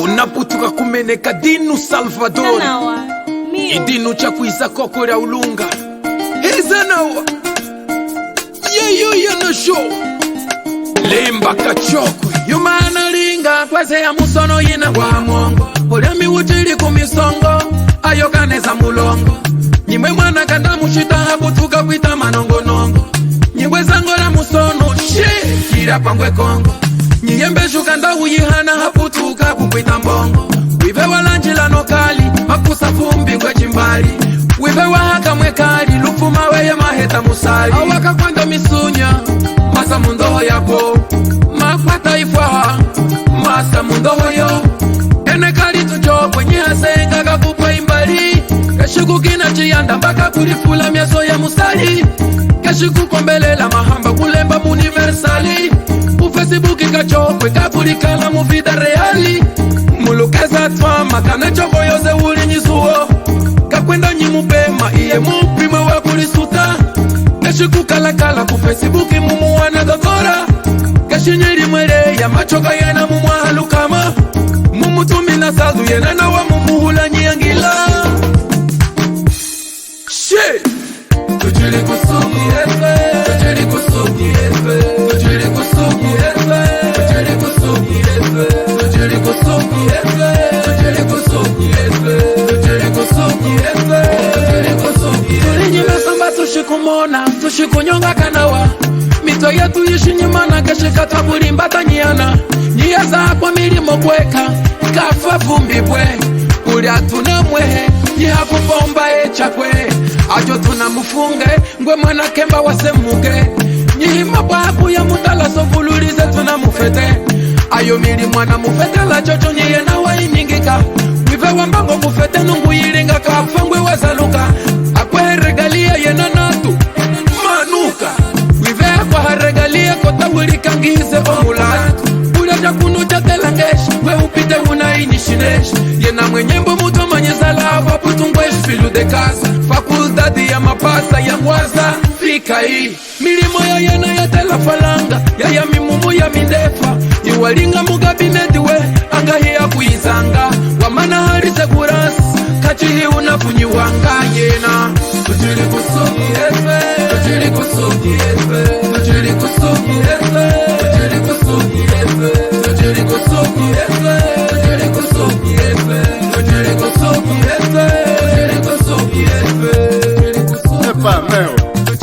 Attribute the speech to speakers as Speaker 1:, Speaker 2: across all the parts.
Speaker 1: Unaputuka kumeneka dinu Salvador idinu cha kuisa kokora ulunga hezanawa yeyo no show lemba kachokwe yumana linga kwese ya musono yina kwa mwongo olemi wutili kumisongo ayokaneza mulongo nyimwe mwana kanda mushita habutuka kwita manongonongo nyimwe zangola musono kira pangwe kongo nyiyembe shukanda uyihana haputuka kukwita mbongo wive walanjila nokali makusa fumbi ngwe chimbali wive wahaka mwekali lufuma weye maheta musali awaka kwenda misunya masa mundoho yapo makwata ifwaha masa mundoho yo ene kali tuchokwe nyihasenga kakupa imbali kashiku kina chiyanda mpaka kulifula myaso ya musali kashiku kombelela mahamba kulemba muniversali ufesibuki kachokwe kapulikala mu vida reali mulukeza twama kana choko yose uli nyisuo kakwenda nyimupema iye mupima wa kulisuta kashiku kalakala kufesibuki mumuwana gogora kashinyeri mwere ya machoka yena mumuhalukama mumutumina sazu yena nawa mumuhula nyangila shit tujili kusuki efe tujili kusuki efe tujili kusuki efe tujili kusuki efe tujili kusuki efe tujili kusuki efe tujili kusuki efe tujili kusuki efe tulinyima samba tushikumona tushikunyonga kanawa mito yetu yishinyimana keshika tabulimba tanyana nyia zakwa milimo kweka kafa vumbi bwe uli atuna mwehe yihakupomba echakwe ajo tunamufunge ngwe mwana kemba wasemuge nyihima babu ya mutala sovululize tunamufete ayo mili mwana mufete la chocho nyiye na wainingika wive wambango mufete nungu yilinga kafangwe wazaluka akwe regalia yena natu manuka wive akwa regalia kota wilikangize omulatu ulaja kunu jatelangesh we upite unainishines yena mwenyembo muto manyezala waputungwesh filu de casa fakultadi ya mapasa ya ngwaza fika hii milimo ya yena ya telafalanga ya mimumu ya mindefa iwalinga mugabineti we angahi ya kuizanga wamana harise kurasi kachihi unafunyiwanga yena tujili kusuki efe tujili kusuki efe tujili kusuki efe tujili kusuki efe tujili kusuki efe tujili kusuki efe tujili kusuki efe tujili kusuki efe.
Speaker 2: Epa, meu,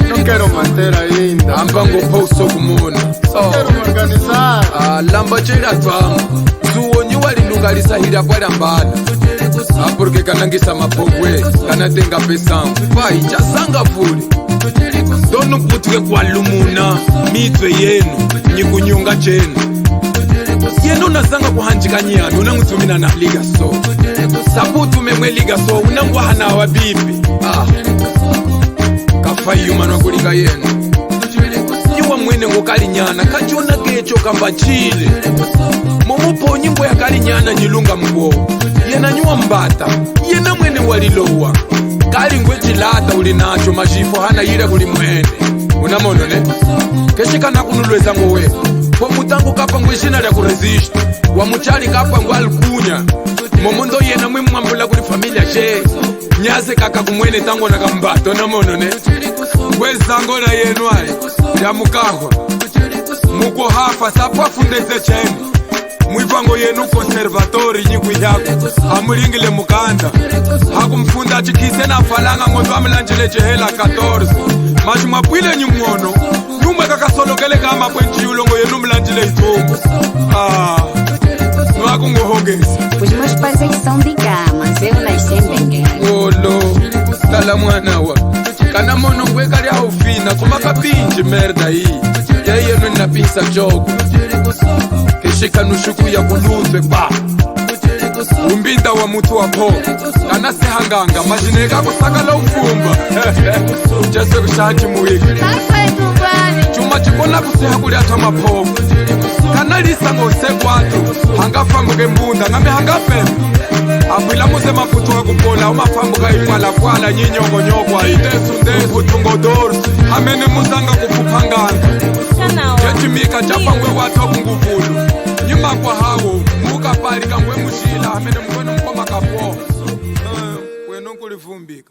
Speaker 2: no quiero manter ainda.
Speaker 1: Ambango pouso kumuna.
Speaker 2: Quiero organizar.
Speaker 1: Lamba chira twama. Zuonyi walindungalisa hira kwa lambana. Porque kanangisa mapogwe, kanatenga pesangu. Pai, chasanga vuli. Donu putuke kwa lumuna, mitwe yenu, nyikunyunga chenu. Yenu nasanga kuhanjika nyanu, unangutumina na liga so. Sabutu memwe liga so, unangwa hana wabibi. Kafayuma na kuliga yenu Niwa mwene ngo kalinyana kachona kecho kamba chile Momupo nyimbo ya kalinyana nyilunga mgo Yena nyua mbata Yena mwene walilowa Kali ngwe chilata ulinacho majifo hana yire kuli mwene Unamono ne Keshika na kunulweza ngowe Kwa mutangu kapa ngwe shina ya kuresist Wa muchali kapa ngwe alkunya Momondo yena mwe mwambula kuli familia she Nyaze kaka kumwene tango na kambato na mono ne Wezango na yenuari ya mukahwa Muko hafa sapwa fundeze cheni Mwivango yenu konservatori nyiku yako Amulingile mukanda Hakumfunda chikise na falanga ngoto amelanjile chehela 14 Maji mapwile nyumwono Nyumwe kakasolokele kama kwenchi ulongo yenu mlanjile itongo Nwaku ngohongeza
Speaker 3: Os meus pais é que são de cá, mas eu nasci em Benguela.
Speaker 1: Olo, tala mwana wa Kana mono ngwe kari haufina Kumaka pinji merda hii Yeye nuna pinsa jogo Keshika nushuku ya kuluzwe ba Umbinda wa mutu wa po Kana sehanganga Majineka kusakala ufumba Jese kushaji muwiki Chuma chikona kuseha kuli atwa mapofu Kana lisa ngose kwatu Hangafa mge mbunda Ngame hangafe Akwila muze mafutu wa kupola Umafambuka ifala kwala Nyinyongo nyogwa Idesu ndesu Utungo dorsu Hamene muzanga kupupanganga Kechimika chapa ngwe watu wa kunguvulu Nyuma kwa hawo kapali kangwe mushila amene mkwenu mkoma kapo kwenu kulivumbika